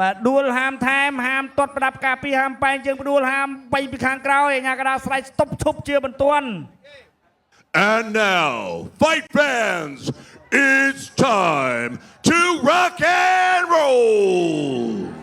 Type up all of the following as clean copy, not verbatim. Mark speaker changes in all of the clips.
Speaker 1: បាទដួលហាមថែមហាមទាត់ប្រដាប់ការពីហាមបែងជើងដួលហាមបែងពីខាងក្រោយអាញាកដាស្រ័យស្ទប់ឈប់ជាបន្ទាន់
Speaker 2: And now, fight fans, it's time to rock and roll.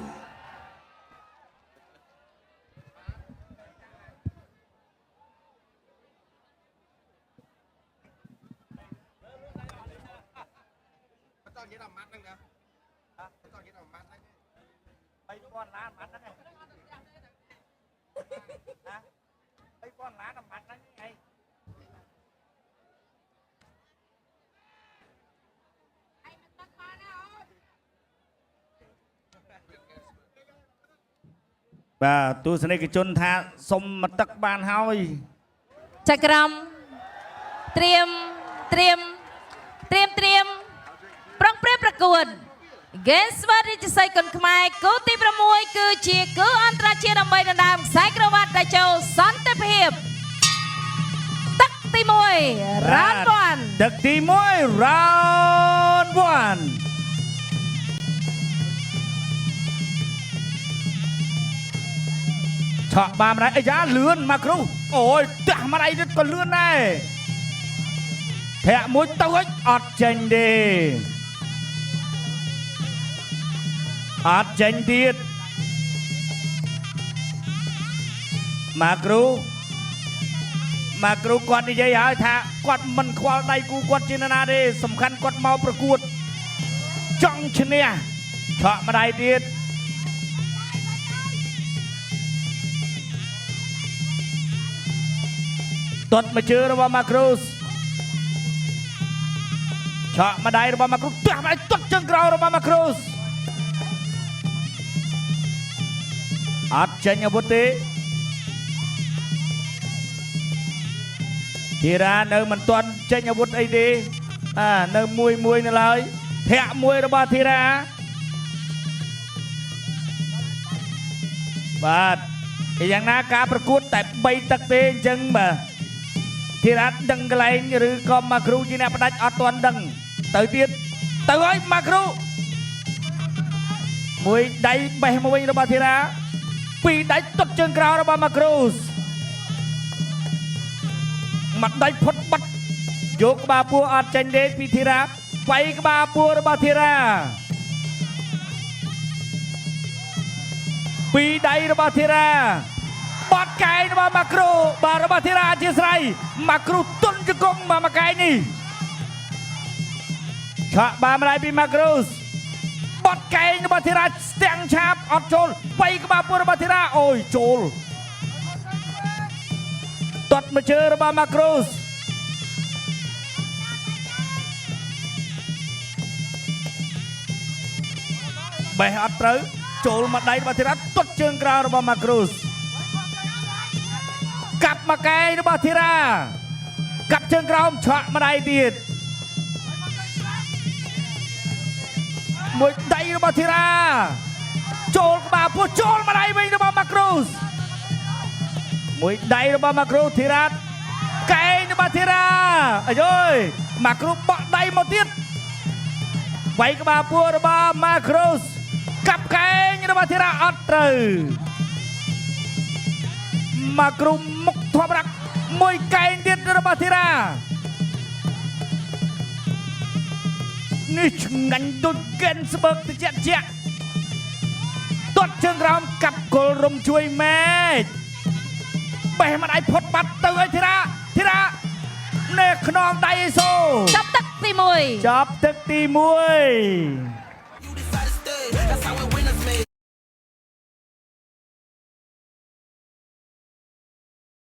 Speaker 1: បាទទស្សនិកជនថាសុំមកទឹកបានហើយ
Speaker 3: ចក្រមត្រៀមប្រឹងប្រែងប្រកួត Games ស្វារីជស័យគុនខ្មែរគូទី6គឺជាគូអន្តរជាតិដើម្បីដណ្ដើមខ្សែក្រវ៉ាត់ដែលចូលសន្តិភាពទឹកទី1 Round 1
Speaker 1: ទឹកទី1 Round 1ឆក់បានម្ដាយអាយ៉ាលឿនមកគ្រូអូយតាស់ម្ដាយនេះក៏លឿនដែរធាក់មួយទៅអត់ចេញទេអត់ចេញទៀតមកគ្រូគាត់និយាយហើយថាគាត់មិនខ្វល់ដៃគូគាត់ជាណាទេសំខាន់គាត់មកប្រកួតចង់ឈ្នះឆក់ម្ដាយទៀតទាត់មកជើងរបស់ Macruz ឆក់ម្ដាយរបស់ Macruz ទះម្ដាយទាត់ជើងក្រោយរបស់ Macruz អត់ចេញអាវុធទេធីរ៉ានៅមិនទាន់ចេញអាវុធអីទេនៅមួយនៅឡើយធាក់មួយរបស់ធីរ៉ាបាទយ៉ាងណាការប្រកួតតែ3ទឹកទេអញ្ចឹងបាទធីរ៉ាដឹងកន្លែងឬក៏មកគ្រូជាអ្នកផ្ដាច់អត់ទាន់ដឹងទៅទៀតទៅហើយមកគ្រូមួយដៃបេះមកវិញរបស់ធីរ៉ាពីរដៃទុតជើងក្រោយរបស់ Macruz មួយដៃផុតបាត់យកក្បាលពួរអត់ចេញទេពីធីរ៉ាវាយក្បាលពួររបស់ធីរ៉ាពីរដៃរបស់ធីរ៉ាបាត់កែងរបស់ Macruz បាទរបស់ធីរ៉ាអធិស្ឋាន Macruz ទុនជង្គង់មកកែងនេះឆក់បានម្ដាយពី Macruz បាត់កែងរបស់ធីរ៉ាស្ទាំងឆាបអត់ចូលវាយក្បាលពួររបស់ធីរ៉ាអូយចូលទាត់មកជើងរបស់ Macruz បេះអត់ត្រូវចូលមកដៃរបស់ធីរ៉ាទាត់ជើងក្រោយរបស់ Macruz កាប់មកកែងរបស់ធីរ៉ាកាប់ជើងក្រោមឆក់ម្ដាយទៀតមួយដៃរបស់ធីរ៉ាចូលក្បាលពោះចូលម្ដាយវិញរបស់ Macruz មួយដៃរបស់ Macruz ធីរ៉ាកែងរបស់ធីរ៉ាអាយយ Macruz បក់ដៃមកទៀតវាយក្បាលពោះរបស់ Macruz កាប់កែងរបស់ធីរ៉ាអត់ត្រូវ Macruz មុខធំរាក់មួយកែងទៀតរបស់ធីរ៉ានេះឆ្ងាញ់ដូចកេនស្បើកតិចទាត់ជើងក្រោមកាប់គល់រំជួយមេឃបេះម្ដាយផុតបាត់ទៅឲ្យធីរ៉ានេះខ្នងដៃអេសូ
Speaker 3: ចាប់ទឹកទី1